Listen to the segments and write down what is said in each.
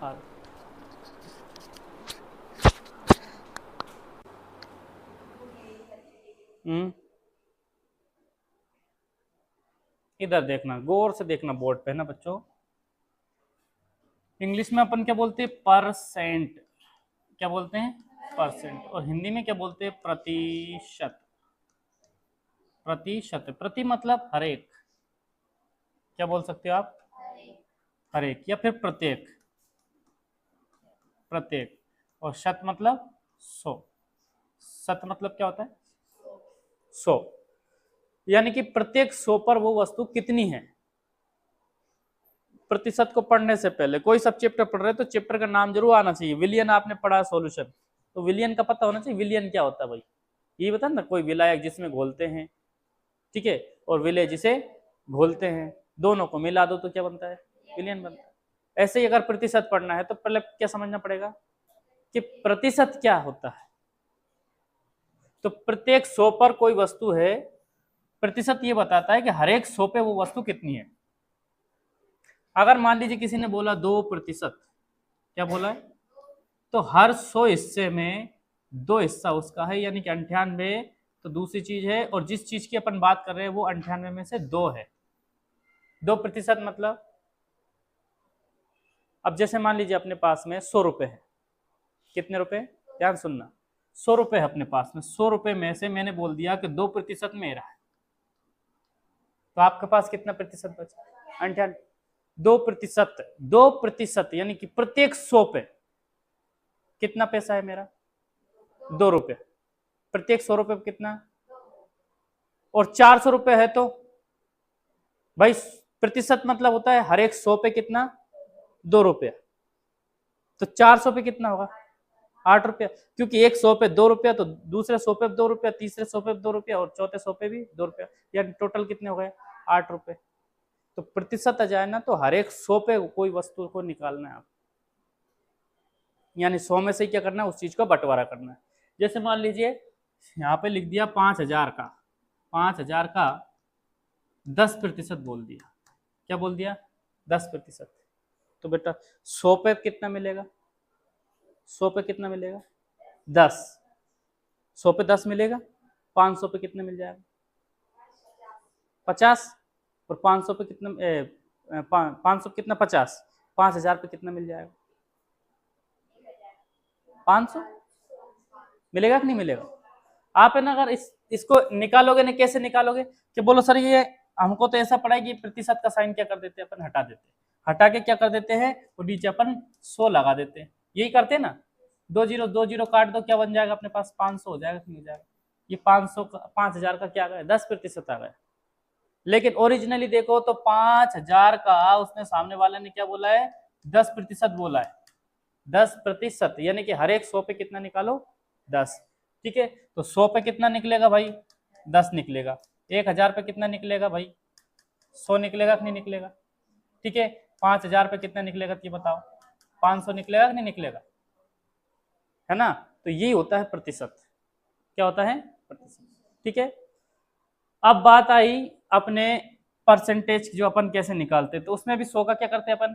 Are. इधर देखना, गौर से देखना बोर्ड पे ना बच्चों। इंग्लिश में अपन क्या बोलते हैं? परसेंट। क्या बोलते हैं? परसेंट। और हिंदी में क्या बोलते हैं? प्रतिशत। प्रतिशत, प्रति मतलब हर एक। क्या बोल सकते हो आप? हर एक, या फिर प्रत्येक। प्रत्येक। और शत मतलब 100। शत मतलब क्या होता है? 100। यानी कि प्रत्येक 100 पर वो वस्तु कितनी है। प्रतिशत को पढ़ने से पहले कोई सब चैप्टर पढ़ रहे हैं तो चैप्टर का नाम जरूर आना चाहिए। विलियन आपने पढ़ा सॉल्यूशन, तो विलियन का पता होना चाहिए। विलियन क्या होता है भाई? ये बता ना, कोई विलायक जिसमें घोलते हैं, ठीक है, और विलय जिसे घोलते हैं, दोनों को मिला दो तो क्या बनता है? विलियन बनता है। ऐसे ही अगर प्रतिशत पढ़ना है तो पहले क्या समझना पड़ेगा कि प्रतिशत क्या होता है। तो प्रत्येक 100 पर कोई वस्तु है, प्रतिशत ये बताता है कि हर एक 100 पे वो वस्तु कितनी है। अगर मान लीजिए किसी ने बोला 2%, क्या बोला है? तो हर 100 हिस्से में 2 हिस्सा उसका है, यानी कि 98 तो दूसरी चीज है, और जिस चीज की अपन बात कर रहे हैं वो 98 में से 2 है। 2% मतलब, अब जैसे मान लीजिए अपने पास में 100 रुपए है। कितने रुपए? ध्यान सुनना, 100 रुपए है अपने पास में। 100 रुपए में से मैंने बोल दिया कि 2% मेरा है, तो आपके पास कितना प्रतिशत बचा? 98। 2%, 2% यानी कि प्रत्येक 100 पे कितना पैसा है मेरा? 2 रुपए। प्रत्येक 100 रुपए पे कितना? और 400 रुपए है तो भाई प्रतिशत मतलब होता है हर एक 100 पे कितना? 2 रुपया। तो 400 पे कितना होगा? 8 रुपया। क्योंकि एक 100 पे 2 रुपया, तो दूसरे 100 पे 2 रुपया, तीसरे 100 पे 2 रुपया, और चौथे 100 पे भी 2 रुपया, यानी टोटल कितने हो गए? 8 रुपए। तो प्रतिशत आ जाए ना, तो हर एक 100 पे कोई वस्तु को निकालना है आप, यानी 100 में से क्या करना है? उस चीज को बंटवारा करना है। जैसे मान लीजिए यहाँ पे लिख दिया 5000 का, 5000 का 10% बोल दिया। क्या बोल दिया? 10%। तो बेटा 100 पे कितना मिलेगा? 100 पे कितना मिलेगा? 10। 100 पे 10 मिलेगा। 500 पे कितना मिल जाएगा? 50। और 500 पे कितना 500 पे कितना? 50। 5000 पे कितना मिल जाएगा? 500 मिलेगा कि नहीं मिलेगा? आप है ना, अगर इसको निकालोगे ना, कैसे निकालोगे कि बोलो सर ये हमको तो ऐसा पड़ा है कि प्रतिशत का साइन क्या कर देते हैं अपन? हटा देते हैं। हटा के क्या कर देते हैं? वो नीचे अपन 100 लगा देते हैं। यही करते हैं ना। 2 जीरो काट दो, क्या बन जाएगा अपने पास? 500 हो जाएगा कि नहीं हो जाएगा? ये 500 का 5000 का क्या आ गया? 10% आ गया। लेकिन ओरिजिनली देखो तो 5000 का उसने सामने वाले ने क्या बोला है? 10% बोला है। 10%, यानी कि हर एक 100 पे कितना निकालो? 10। ठीक है, तो 100 पे कितना निकलेगा भाई? 10 निकलेगा। 1000 पे कितना निकलेगा भाई? 100 निकलेगा कि नहीं निकलेगा? ठीक है, 5000 पे कितना निकलेगा ये बताओ? 500 निकलेगा कि नहीं निकलेगा? है ना। तो यही होता है प्रतिशत। क्या होता है? प्रतिशत। ठीक है, अब बात आई अपने परसेंटेज जो अपन कैसे निकालते, तो उसमें भी 100 का क्या करते हैं अपन?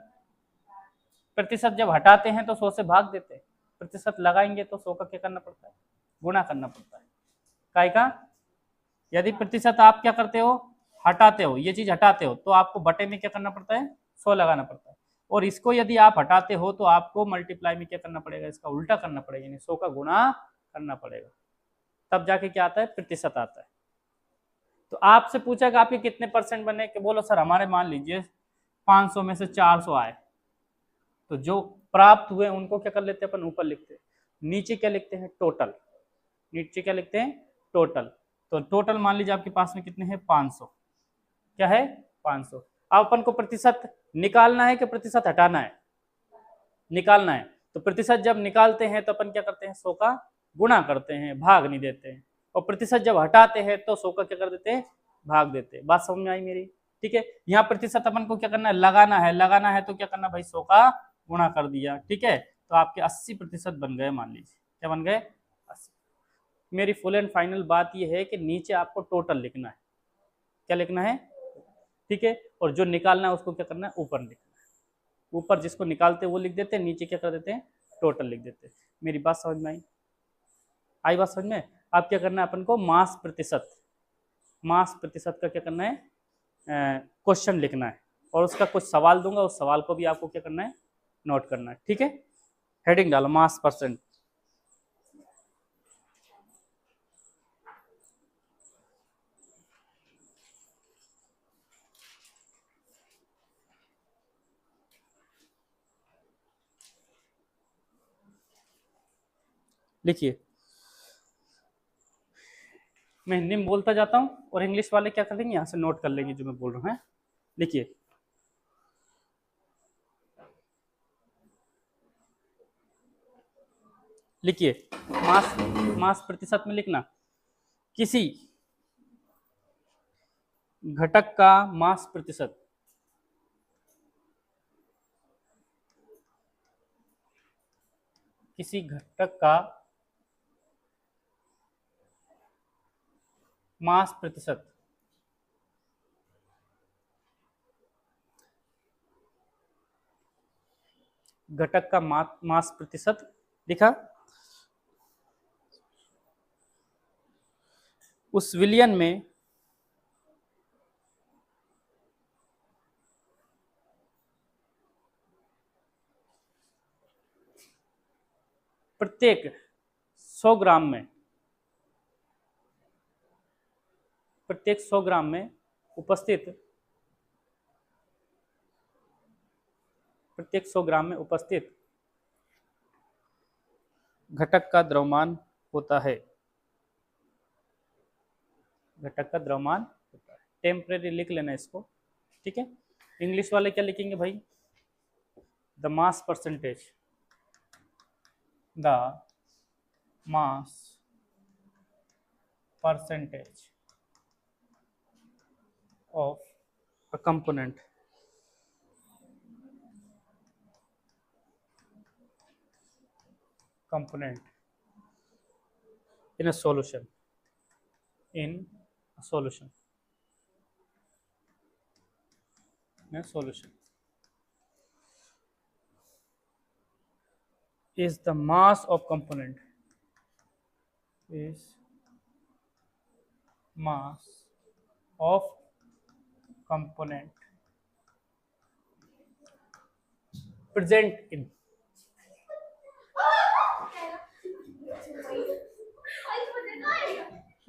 प्रतिशत जब हटाते हैं तो 100 से भाग देते हैं। प्रतिशत लगाएंगे तो 100 का क्या करना पड़ता है? गुणा करना पड़ता है। काय का? यदि प्रतिशत आप क्या करते हो? हटाते हो, ये चीज हटाते हो, तो आपको बटे में क्या करना पड़ता है? 100 लगाना पड़ता है। और इसको यदि आप हटाते हो तो आपको मल्टीप्लाई में क्या करना पड़ेगा? इसका उल्टा करना पड़ेगा, यानी 100 का गुणा करना पड़ेगा, तब जाके क्या आता है? प्रतिशत आता है। तो आपसे पूछा कि आपके कितने परसेंट बने, कि बोलो सर हमारे मान लीजिए 500 में से 400 आए, तो जो प्राप्त हुए उनको क्या कर लेते हैं अपन? ऊपर लिखते हैं। नीचे क्या लिखते हैं? टोटल। नीचे क्या लिखते हैं? टोटल। तो टोटल मान लीजिए आपके पास में कितने हैं? 500। क्या है? 500। अब अपन को प्रतिशत निकालना है कि प्रतिशत हटाना है? निकालना है। तो प्रतिशत जब निकालते हैं तो अपन क्या करते हैं? 100 का गुणा करते हैं, भाग नहीं देते हैं। और प्रतिशत जब हटाते हैं तो 100 का क्या कर देते हैं? भाग देते हैं। बात समझ में आई मेरी? ठीक है, यहाँ प्रतिशत अपन को क्या करना है? लगाना है। लगाना है तो क्या करना भाई? 100 का गुणा कर दिया। ठीक है, तो आपके 80% बन गए। मान लीजिए क्या बन गए? 80। मेरी फुल एंड फाइनल बात यह है कि नीचे आपको टोटल लिखना है। क्या लिखना है? ठीक है, और जो निकालना है उसको क्या करना है? ऊपर लिखना है। ऊपर जिसको निकालते हैं वो लिख देते हैं, नीचे क्या कर देते हैं, टोटल लिख देते हैं। मेरी बात समझ में आई? आई बात समझ में? अब क्या करना है अपन को, मास प्रतिशत, मास प्रतिशत का क्या करना है, क्वेश्चन लिखना है, और उसका कुछ सवाल दूंगा, उस सवाल को भी आपको क्या करना है, नोट करना है। ठीक है, हेडिंग डालो मास परसेंट। लिखिए, मैं हिंदी में बोलता जाता हूँ और इंग्लिश वाले क्या कर लेंगे, यहाँ से नोट कर लेंगे जो मैं बोल रहा हूँ। है, लिखिए, लिखिए, मास, मास प्रतिशत में लिखना, किसी घटक का मास प्रतिशत, किसी घटक का मास प्रतिशत, घटक का मास प्रतिशत लिखा, उस विलयन में प्रत्येक 100 ग्राम में, प्रत्येक 100 ग्राम में उपस्थित, प्रत्येक 100 ग्राम में उपस्थित घटक का द्रव्यमान होता है, घटक का द्रव्यमान होता है। टेम्परेरी लिख लेना इसको। ठीक है, इंग्लिश वाले क्या लिखेंगे भाई, the mass percentage, the mass percentage of a component in a solution, in a solution, in a solution is the mass of component, is mass of component present in,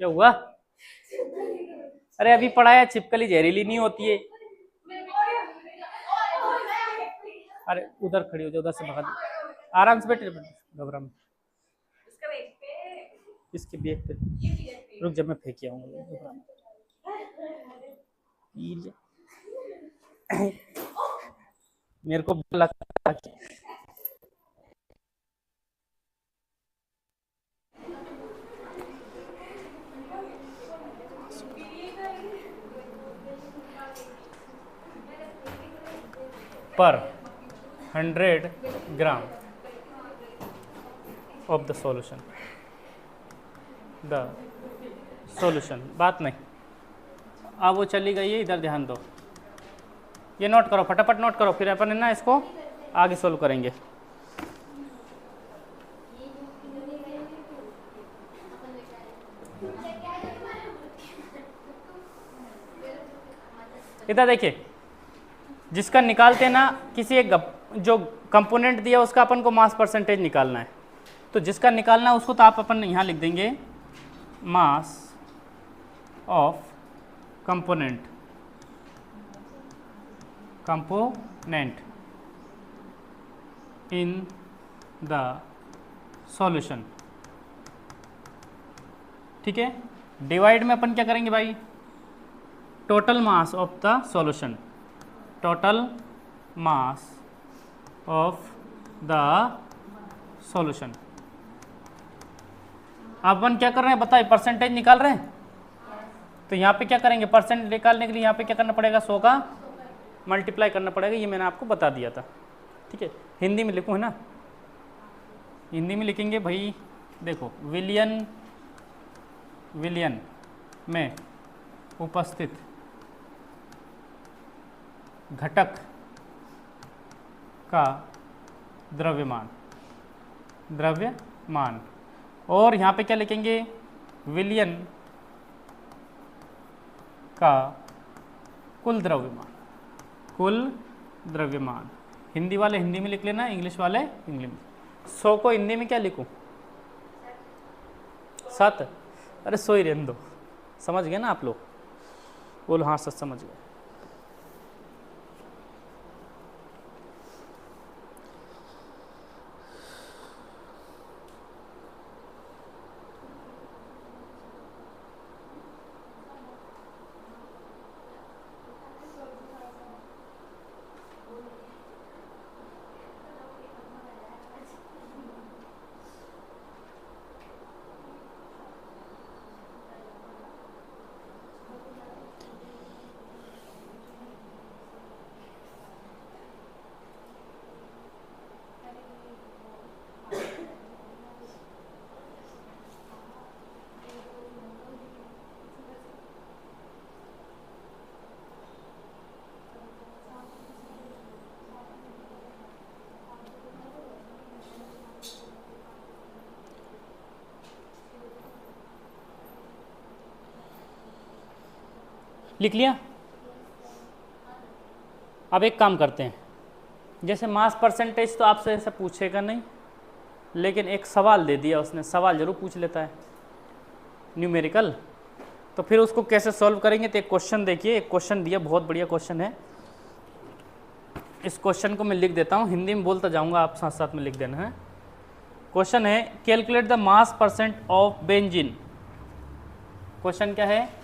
क्या हुआ? अरे अभी पढ़ाया, छिपकली जहरीली नहीं होती है। अरे उधर खड़ी हो जाओ, उधर से भगा दो, आराम से बैठे, घबरा मत। इसके बैग पे रुक, जब मैं फेंक आऊंगा, घबरा मत। मेरे को लगता है पर 100 gram of the solution, the solution, बात नहीं, अब वो चली गई है, इधर ध्यान दो, ये नोट करो, फटाफट नोट करो, फिर अपन है ना इसको आगे सोल्व करेंगे। इधर देखिए, जिसका निकालते ना, किसी एक जो कंपोनेंट दिया उसका अपन को मास परसेंटेज निकालना है, तो जिसका निकालना है उसको तो आप अपन यहाँ लिख देंगे mass of component, component in the solution. ठीक है, डिवाइड में अपन क्या करेंगे भाई, total mass of the solution, total mass of the solution. अपन क्या कर रहे हैं बताइए, परसेंटेज निकाल रहे हैं, तो यहाँ पे क्या करेंगे, परसेंट निकालने के लिए यहाँ पे क्या करना पड़ेगा, 100 का मल्टीप्लाई करना पड़ेगा, ये मैंने आपको बता दिया था। ठीक है, हिंदी में लिखूँ है ना, हिंदी में लिखेंगे भाई, देखो विलियन, विलियन में उपस्थित घटक का द्रव्यमान, द्रव्यमान। और यहाँ पे क्या लिखेंगे, विलयन का कुल द्रव्यमान, कुल द्रव्यमान। हिंदी वाले हिंदी में लिख लेना, इंग्लिश वाले इंग्लिश में। 100 को हिंदी में क्या लिखूं, 7। अरे 100 ही रहने दो, समझ गए ना आप लोग, बोलो हाँ सच समझ गए। लिख लिया। अब एक काम करते हैं, जैसे मास परसेंटेज तो आपसे ऐसे पूछेगा नहीं, लेकिन एक सवाल दे दिया उसने, सवाल जरूर पूछ लेता है न्यूमेरिकल, तो फिर उसको कैसे सॉल्व करेंगे। तो एक क्वेश्चन देखिए, एक क्वेश्चन दिया, बहुत बढ़िया क्वेश्चन है। इस क्वेश्चन को मैं लिख देता हूँ, हिंदी में बोलता जाऊँगा, आप साथ साथ में लिख देना है। क्वेश्चन है, calculate the mass percent of benzene. Question क्या है,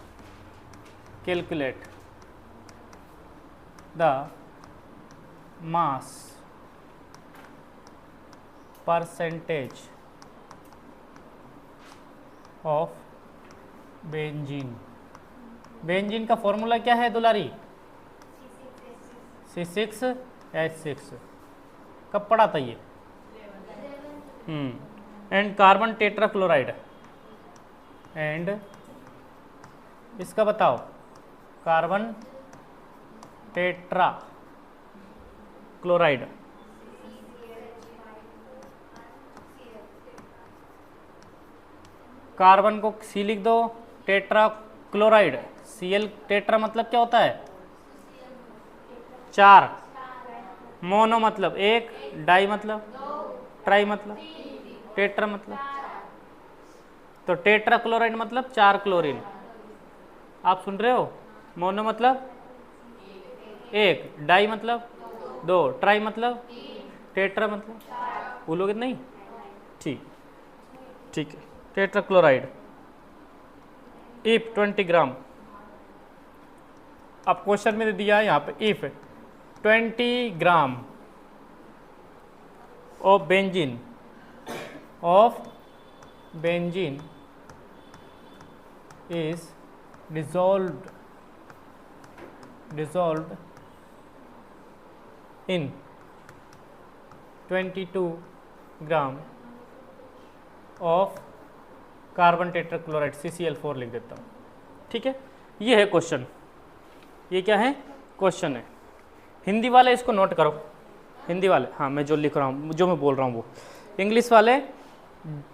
calculate the mass percentage of benzene. Benzene का फॉर्मूला क्या है दुलारी, C6H6। कब पढ़ा था ये, एंड कार्बन टेट्राक्लोराइड, एंड इसका बताओ, कार्बन टेट्रा क्लोराइड। कार्बन को सी लिख दो, टेट्रा क्लोराइड Cl, टेट्रा मतलब क्या होता है 4, मोनो मतलब 1, डाई मतलब, ट्राई मतलब, टेट्रा मतलब, तो टेट्रा क्लोराइड मतलब 4 क्लोरीन। आप सुन रहे हो, मोनो मतलब 1, डाई मतलब 2, ट्राई मतलब, टेट्रा मतलब, बोलोगे नहीं, ठीक ठीक है। टेट्रा क्लोराइड इफ 20 ग्राम। अब क्वेश्चन में दिया है यहाँ पे, if 20 gram of benzene is dissolved in 22 gram of carbon tetrachloride CCl4 लिख देता हूँ, ठीक है। ये है क्वेश्चन, ये क्या है क्वेश्चन है। हिंदी वाले इसको नोट करो, हिंदी वाले, हाँ मैं जो लिख रहा हूँ, जो मैं बोल रहा हूँ वो। इंग्लिश वाले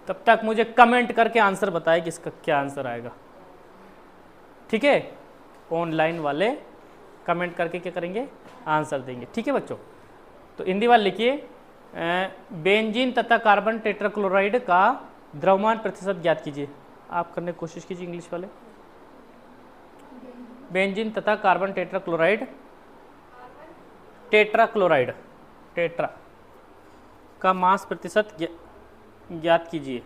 तब तक मुझे कमेंट करके आंसर बताए कि इसका क्या आंसर आएगा, ठीक है। ऑनलाइन वाले कमेंट करके क्या करेंगे, आंसर देंगे, ठीक है बच्चों। तो हिंदी वाले लिखिए, बेंजीन तथा कार्बन टेट्राक्लोराइड का द्रव्यमान प्रतिशत ज्ञात कीजिए। आप करने की कोशिश कीजिए इंग्लिश वाले। बेंजीन तथा कार्बन टेट्राक्लोराइड टेट्रा का मास प्रतिशत ज्ञात कीजिए।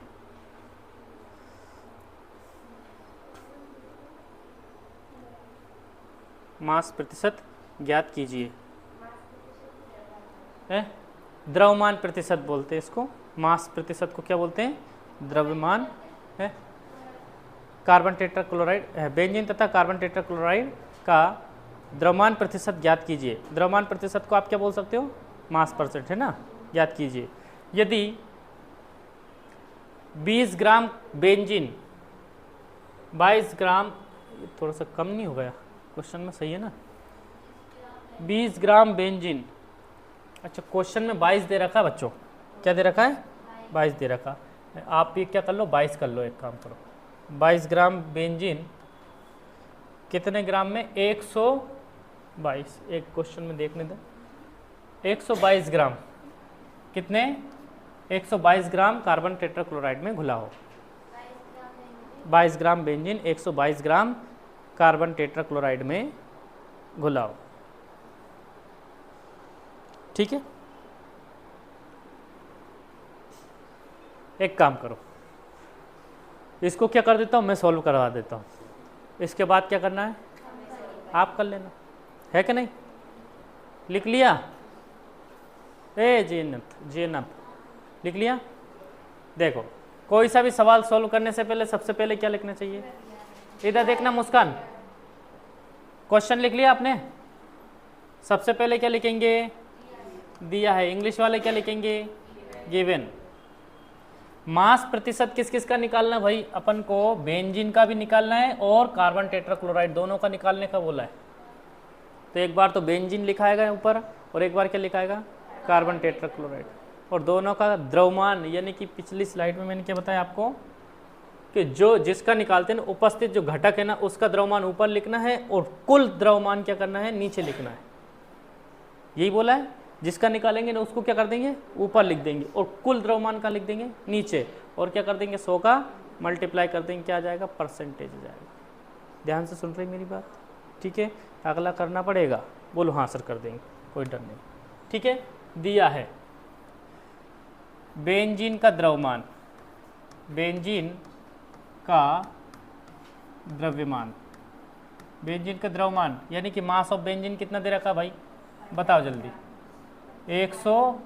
मास प्रतिशत ज्ञात कीजिए। द्रव्यमान प्रतिशत बोलते हैं इसको, मास प्रतिशत को क्या बोलते हैं, द्रव्यमान है। कार्बन टेट्राक्लोराइड, बेंजीन तथा कार्बन टेट्राक्लोराइड का द्रव्यमान प्रतिशत ज्ञात कीजिए। द्रव्यमान प्रतिशत को आप क्या बोल सकते हो, मास परसेंट है ना, ज्ञात कीजिए। यदि 20 ग्राम बेंजीन, 22 ग्राम, थोड़ा सा कम नहीं हो गया क्वेश्चन में, सही है ना। 20 ग्राम बेंजीन अच्छा, क्वेश्चन में 22 दे रखा है बच्चों, क्या दे रखा है? 22 दे रखा। आप ये क्या कर लो, 22 कर लो, एक काम करो, 22 ग्राम बेंजीन कितने ग्राम में? 122। एक क्वेश्चन में देखने दो, 122 ग्राम कितने? 122 ग्राम कार्बन टेट्राक्लोराइड में घुला हो। 22 gram benzene 122 gram carbon tetrachloride में घुला हो, ठीक है। एक काम करो, इसको क्या कर देता हूँ मैं, सॉल्व करवा देता हूँ। इसके बाद क्या करना है आप कर लेना, है कि नहीं? लिख लिया? ए जीनत लिख लिया? देखो, कोई सा भी सवाल सॉल्व करने से पहले सबसे पहले क्या लिखना चाहिए? इधर देखना मुस्कान, क्वेश्चन लिख लिया आपने? सबसे पहले क्या लिखेंगे? दिया है। इंग्लिश वाले क्या लिखेंगे? गिवन। मास प्रतिशत किस किस का निकालना भाई? अपन को बेंजीन का भी निकालना है और कार्बन टेट्राक्लोराइड दोनों का निकालने का बोला है। तो एक बार तो बेंजीन लिखाएगा ऊपर और एक बार क्या लिखाएगा? Carbon tetrachloride. और दोनों का द्रव्यमान, यानी कि पिछली स्लाइड में मैंने क्या बताया आपको कि जो जिसका निकालते हैं उपस्थित जो घटक है ना, उसका द्रव्यमान ऊपर लिखना है और कुल द्रव्यमान क्या करना है? नीचे लिखना है। यही बोला है, जिसका निकालेंगे ना उसको क्या कर देंगे? ऊपर लिख देंगे और कुल द्रव्यमान का लिख देंगे नीचे, और क्या कर देंगे? 100 का मल्टीप्लाई कर देंगे, क्या आ जाएगा? परसेंटेज आ जाएगा। ध्यान से सुन रही मेरी बात, ठीक है? अगला करना पड़ेगा, बोलो हाँ सर कर देंगे, कोई डर नहीं, ठीक है। दिया है बेंजीन का द्रव्यमान, बेंजीन का द्रव्यमान, बेंजीन का द्रव्यमान यानी कि मास ऑफ बेंजीन कितना दे रखा भाई? बताओ जल्दी। 100,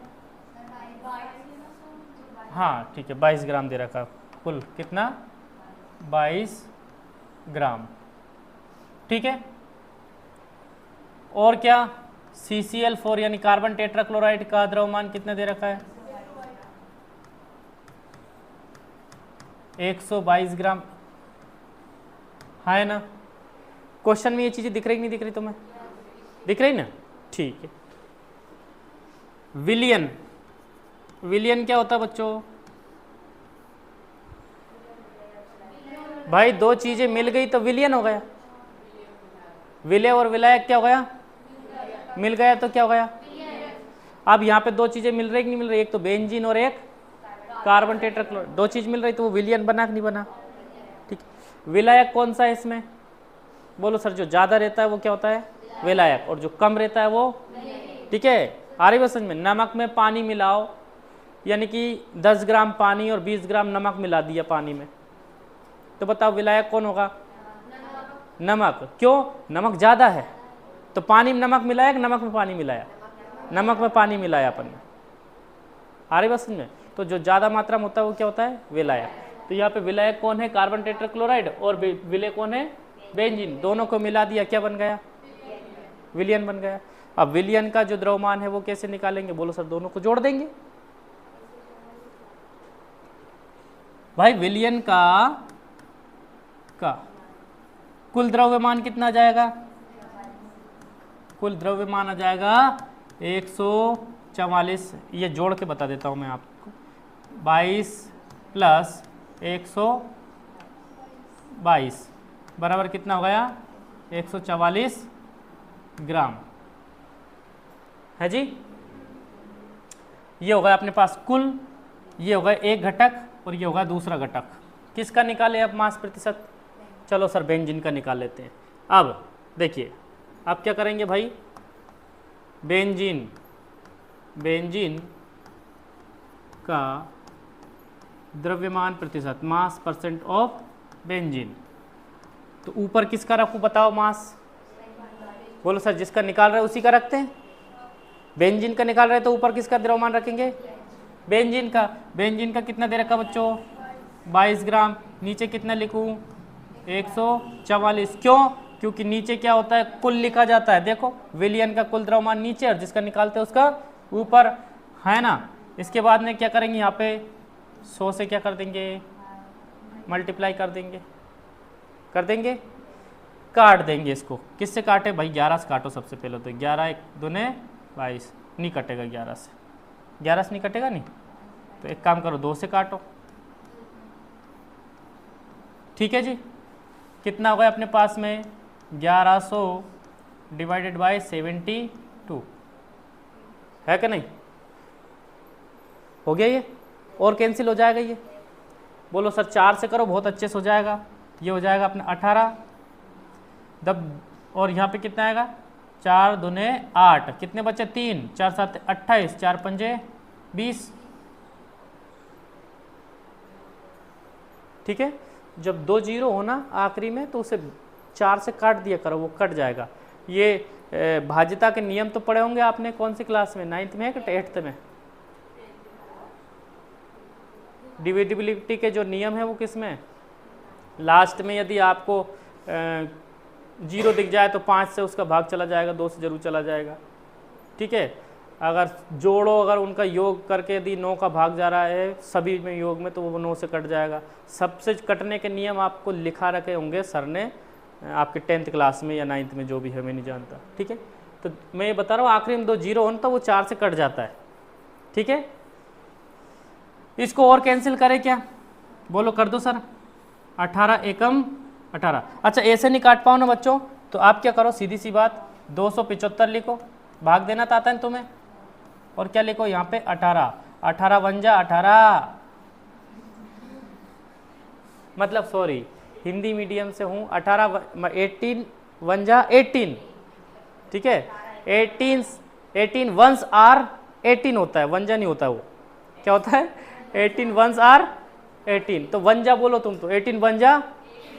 हाँ ठीक है, 22 ग्राम दे रखा। कुल कितना? 22 ग्राम, ठीक है। और क्या? CCl4 यानी कार्बन टेट्राक्लोराइड का द्रव्यमान कितना दे रखा है? 122 ग्राम, है ना? क्वेश्चन में ये चीजें दिख रही नहीं दिख रही तुम्हें? दिख रही ना? ठीक है। विलियन, विलियन क्या होता है बच्चों? भाई दो चीजें मिल गई तो विलियन हो गया। विलय और विलायक क्या हो गया? मिल गया तो क्या हो गया? अब यहाँ पे दो चीजें मिल रही कि नहीं मिल रही? एक तो बेंजीन और एक कार्बन टेट्राक्लोराइड, दो चीज मिल रही तो वो विलियन बना कि नहीं बना? ठीक। विलायक कौन सा है इसमें? बोलो सर, जो ज्यादा रहता है वो क्या होता है? विलायक, और जो कम रहता है वो, ठीक है। आ रही बात समझ में? नमक में पानी मिलाओ, यानी कि 10 ग्राम पानी और 20 ग्राम नमक मिला दिया पानी में, तो बताओ विलायक कौन होगा? नमक। क्यों? नमक ज्यादा है, तो पानी में नमक मिलाया कि नमक में पानी मिलाया? नमक में पानी मिलाया अपन ने। आ रही बात समझ में? तो जो ज्यादा मात्रा में होता है वो क्या होता है? विलायक। तो यहाँ पे विलायक कौन है? कार्बन टेट्राक्लोराइड, और विलय कौन है? बेंजीन। दोनों को मिला दिया, क्या बन गया? विलियन बन गया। अब विलियन का जो द्रव्यमान है वो कैसे निकालेंगे? बोलो सर, दोनों को जोड़ देंगे। भाई विलियन का कुल द्रव्यमान कितना आ जाएगा? कुल द्रव्यमान आ जाएगा 144। ये जोड़ के बता देता हूं मैं आपको, 22 प्लस 122 बराबर कितना हो गया? 144 ग्राम, है जी। ये होगा अपने पास कुल, ये होगा एक घटक और ये होगा दूसरा घटक। किसका निकाले अब मास प्रतिशत? चलो सर बेंजीन का निकाल लेते हैं। अब देखिए, अब क्या करेंगे भाई? बेंजीन का द्रव्यमान प्रतिशत, मास परसेंट ऑफ बेंजीन। तो ऊपर किसका रखूं बताओ मास? बोलो सर, जिसका निकाल रहे उसी का रखते हैं। बेंजीन का निकाल रहे तो ऊपर किसका द्रव्यमान रखेंगे? बेंजीन का। बेंजीन का कितना दे रखा बच्चों? 22 ग्राम। नीचे कितना लिखूं? 144। क्यों? क्योंकि नीचे क्या होता है? कुल लिखा जाता है। देखो, विलियन का कुल द्रव्यमान नीचे और जिसका निकालते हैं उसका ऊपर, है ना। इसके बाद में क्या करेंगे? यहाँ पे 100 से क्या कर देंगे? मल्टीप्लाई कर देंगे, काट देंगे इसको। किससे काटे भाई? 11 से काटो सबसे पहले तो। 11 1 दूने 22, नहीं कटेगा 11 से, 11 से नहीं कटेगा नहीं। तो एक काम करो 2 से काटो, ठीक है जी। कितना हो गया अपने पास में 1100 डिवाइडेड बाय 72 है कि नहीं, हो गया ये, और कैंसिल हो जाएगा ये। बोलो सर 4 से करो, बहुत अच्छे से हो जाएगा। ये हो जाएगा अपना 18 दब, और यहाँ पे कितना आएगा 4 दूने 8, कितने बचे 3, 4 7 28, 4 पंजे 20, ठीक है। जब 2 जीरो हो ना आखिरी में तो उसे 4 से काट दिया करो, वो कट जाएगा। ये भाज्यता के नियम तो पढ़े होंगे आपने, कौन सी क्लास में, 9th में कि 8th में। डिविजिबिलिटी के जो नियम है वो किस में, लास्ट में यदि आपको 0 दिख जाए तो 5 से उसका भाग चला जाएगा, 2 से जरूर चला जाएगा, ठीक है। अगर जोड़ो, अगर उनका योग करके यदि 9 का भाग जा रहा है सभी में योग में, तो वो 9 से कट जाएगा। सबसे कटने के नियम आपको लिखा रखे होंगे सर ने आपके 10th क्लास में या 9th में, जो भी है मैं नहीं जानता, ठीक है। तो मैं ये बता रहा हूँ आखिरी में 2 जीरो हो तो वो 4 से कट जाता है, ठीक है। इसको और कैंसिल करें क्या, बोलो कर दो सर, 18 एकम 18। अच्छा ऐसे नहीं काट पाओ ना बच्चों, तो आप क्या करो, सीधी सी बात 275 लिखो, भाग देना तो आता है तुम्हें, और क्या लिखो यहाँ पे 18, 18 वन जा 18, मतलब सॉरी हिंदी मीडियम से हूँ, 18 वन जा 18, ठीक है। 18 वंस आर 18 होता है, वन जा नहीं होता, वो क्या होता है 18 वंस आर 18, तो वन जा बोलो तुम, तो 18 वन जा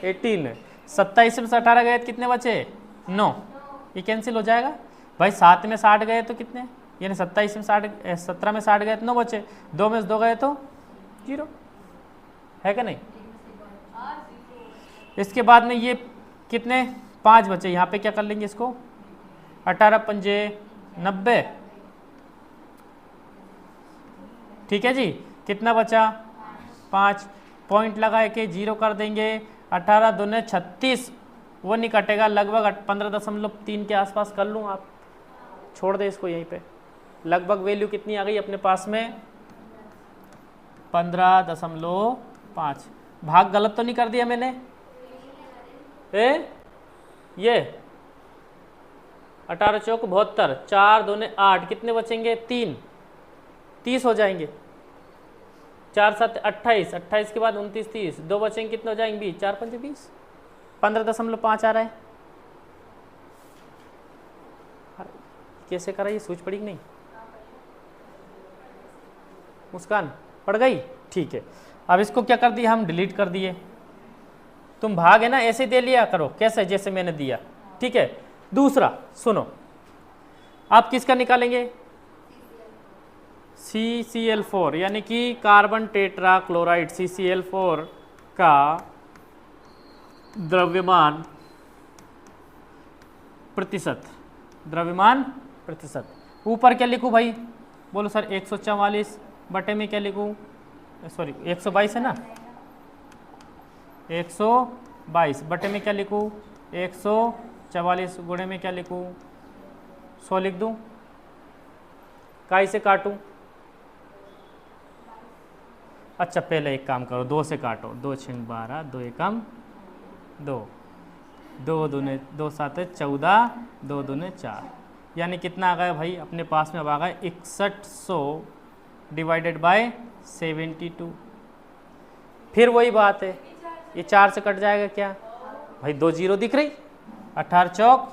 18, 27 में से 18 गए तो कितने बचे 9, ये कैंसिल हो जाएगा भाई। 7 में 60 गए तो कितने, यानी 27 में 60, 17 में 60 गए तो 9 बचे, 2 में से 2 गए तो 0 है क्या नहीं। इसके बाद में ये कितने 5 बचे, यहाँ पे क्या कर लेंगे इसको, 18 पंजे 90, ठीक है जी। कितना बचा 5, पॉइंट लगा के 0 कर देंगे, 18 दूने 36, वो नहीं कटेगा, लगभग 15.3 के आसपास कर लूँ, आप छोड़ दे इसको यहीं पे। लगभग वैल्यू कितनी आ गई अपने पास में 15.5। भाग गलत तो नहीं कर दिया मैंने, ये 18 चौक 72, 4 दूने 8, कितने बचेंगे 3, 30 हो जाएंगे, 4 7 28, 28 के बाद 29 30, 2 बचेंगे, कितने हो जाएंगे 20, 4 5 20, 15.5 आ रहा है। कैसे करा, ये सूझ पड़ी कि नहीं, मुस्कान पड़ गई, ठीक है। अब इसको क्या कर दिया, हम डिलीट कर दिए। तुम भाग है ना ऐसे दे लिया करो, कैसे, जैसे मैंने दिया, ठीक है। दूसरा सुनो, आप किसका निकालेंगे, CCl4, यानी कि कार्बन टेट्रा क्लोराइड CCl4 का द्रव्यमान प्रतिशत, द्रव्यमान प्रतिशत। ऊपर क्या लिखूं भाई, बोलो सर 144 बटे में क्या लिखूं, सॉरी 122 है ना, 122 बटे में क्या लिखूं, 144 गुणे में क्या लिखूं, 100 लिख दूं, काई से काटूं। अच्छा पहले एक काम करो, 2 से काटो, 2 6 12, 2 एकम 2, 2 दूने 2 7 14, 2 दूने 4, यानी कितना आ गया भाई अपने पास में, अब आ गया 6100 डिवाइडेड बाय 72। फिर वही बात है, ये 4 से कट जाएगा क्या भाई, 2 जीरो दिख रही, 18 चौक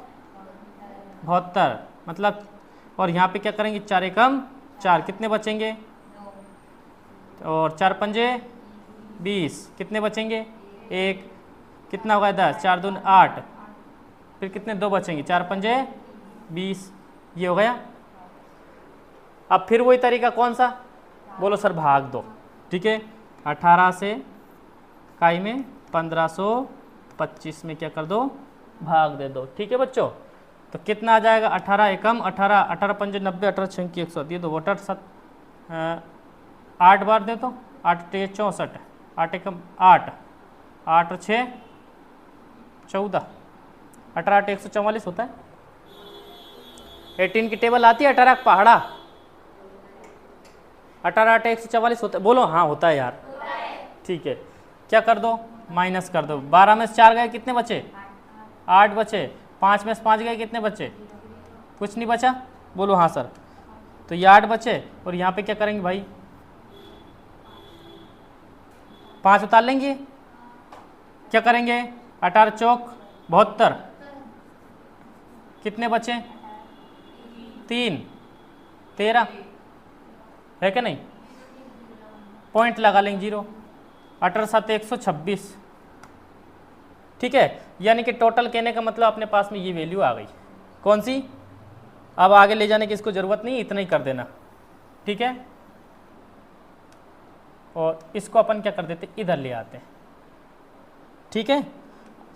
72, मतलब, और यहाँ पे क्या करेंगे 4 एकम 4, कितने बचेंगे, और 4 पंजे 20, कितने बचेंगे 1, कितना होगा 10, 4 दून 8, फिर कितने 2 बचेंगे, 4 पंजे 20, ये हो गया। अब फिर वही तरीका कौन सा, बोलो सर भाग दो, ठीक है। 18 से काई में 1525 में क्या कर दो, भाग दे दो, ठीक है बच्चों। तो कितना आ जाएगा 18 एकम 18, 18 पंजे 90, 18 छंकी 100, ये दो 8 बार दे तो 8 64, 8 एकम 8, 8 6 14, 18 8 144 होता है, 18 की टेबल आती है, 18 पहाड़ा, 18 8 144 होता है, बोलो हाँ होता है यार, ठीक है। क्या कर दो, माइनस कर दो, 12 में से 4 गए कितने बचे, 8 बचे, 5 में से 5 गए कितने बचे, कुछ नहीं बचा, बोलो हाँ सर। तो ये 8 बचे और यहाँ पे क्या करेंगे भाई, 5 उतार लेंगे, क्या करेंगे, 18 चौक 72, कितने बचे, 3 13 है क्या नहीं, पॉइंट लगा लेंगे 0, 18 7 126, ठीक है। यानी कि टोटल कहने का मतलब अपने पास में ये वैल्यू आ गई, कौन सी, अब आगे ले जाने की इसको जरूरत नहीं, इतना ही कर देना, ठीक है। और इसको अपन क्या कर देते, इधर ले आते हैं, ठीक है।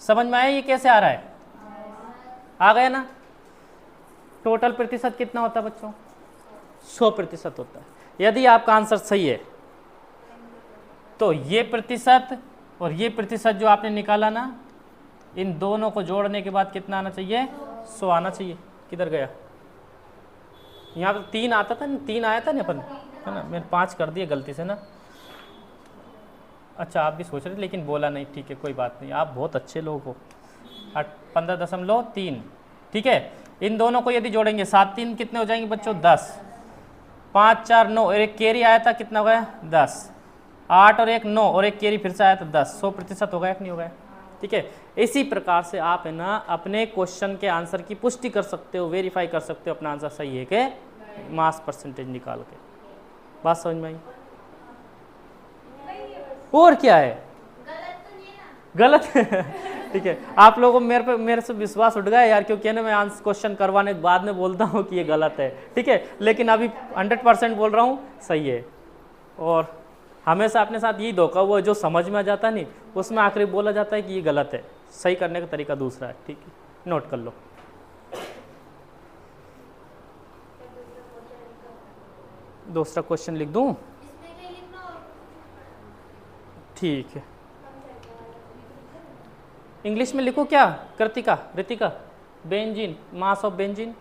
समझ में आया ये कैसे आ रहा है, आ गया ना। टोटल प्रतिशत कितना होता है बच्चों, 100% होता है। यदि आपका आंसर सही है तो ये प्रतिशत और ये प्रतिशत जो आपने निकाला ना, इन दोनों को जोड़ने के बाद कितना आना चाहिए, 100 आना चाहिए। किधर गया, यहाँ पे 3 आता था ना, 3 आया था ना अपन, है ना, मैंने 5 कर दिए गलती से ना। अच्छा आप भी सोच रहे थे लेकिन बोला नहीं, ठीक है कोई बात नहीं, आप बहुत अच्छे लोग हो। 15.3, ठीक है। इन दोनों को यदि जोड़ेंगे 7 3 कितने हो जाएंगे बच्चों, 10, 5 4 9 और एक कैरी आया था, कितना हो गया 10, 8 और 1 9 और एक कैरी फिर से आया था 10, 100% हो गया कि नहीं हो गया, ठीक है। इसी प्रकार से आप है ना अपने क्वेश्चन के आंसर की पुष्टि कर सकते हो, वेरीफाई कर सकते हो अपना आंसर सही है कि मास परसेंटेज निकाल के। बात समझ में आई, और क्या है, गलत ठीक है। आप लोगों को मेरे से विश्वास उठ गया यार, क्योंकि ना मैं आंसर क्वेश्चन करवाने के बाद में बोलता हूँ कि ये गलत है, ठीक है, लेकिन अभी 100% बोल रहा हूँ सही है। और हमेशा अपने साथ यही धोखा हुआ, जो समझ में आ जाता नहीं उसमें आखिरी बोला जाता है कि ये गलत है, सही करने का तरीका दूसरा है, ठीक है, नोट कर लो। दूसरा क्वेश्चन लिख दूं, ठीक है, इंग्लिश में लिखो क्या, Kritika Ritika, benzene, mass of benzene,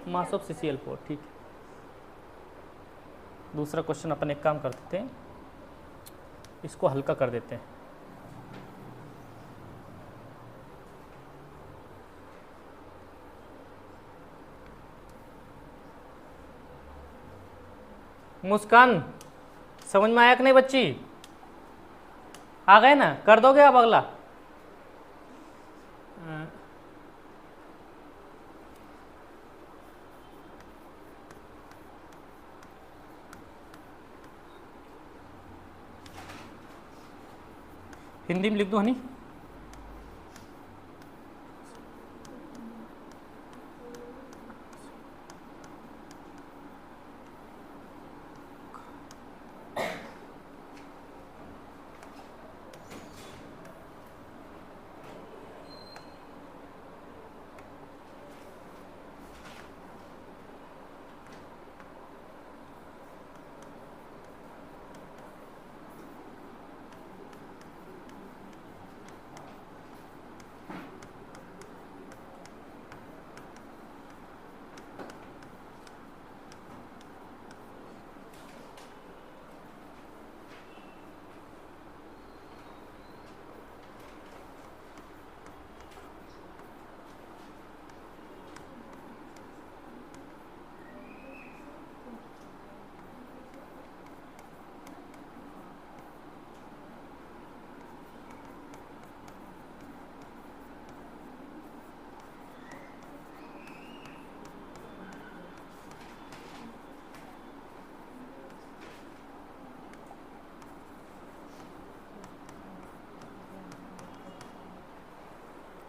mass of CCl4, ठीक है। दूसरा क्वेश्चन अपन एक काम कर देते हैं, इसको हल्का कर देते हैं। मुस्कान समझ में आया कि नहीं बच्ची, आ गए ना, कर दोगे आप अगला, हिंदी में लिख दो हनी,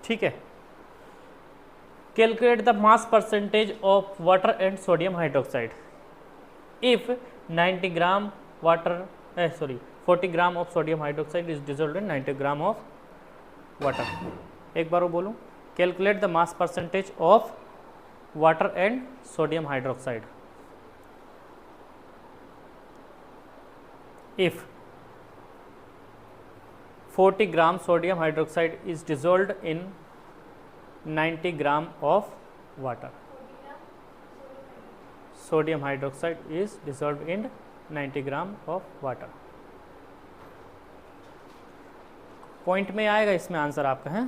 ठीक है। Calculate the mass percentage of water and sodium hydroxide if 90 gram water 40 gram of sodium hydroxide is dissolved in 90 gram of water. एक बार वो बोलूं, calculate the mass percentage of water and sodium hydroxide if 40 gram sodium hydroxide is dissolved in 90 gram of water. Sodium hydroxide is dissolved in 90 gram of water. Point में आएगा इसमें answer आपका है।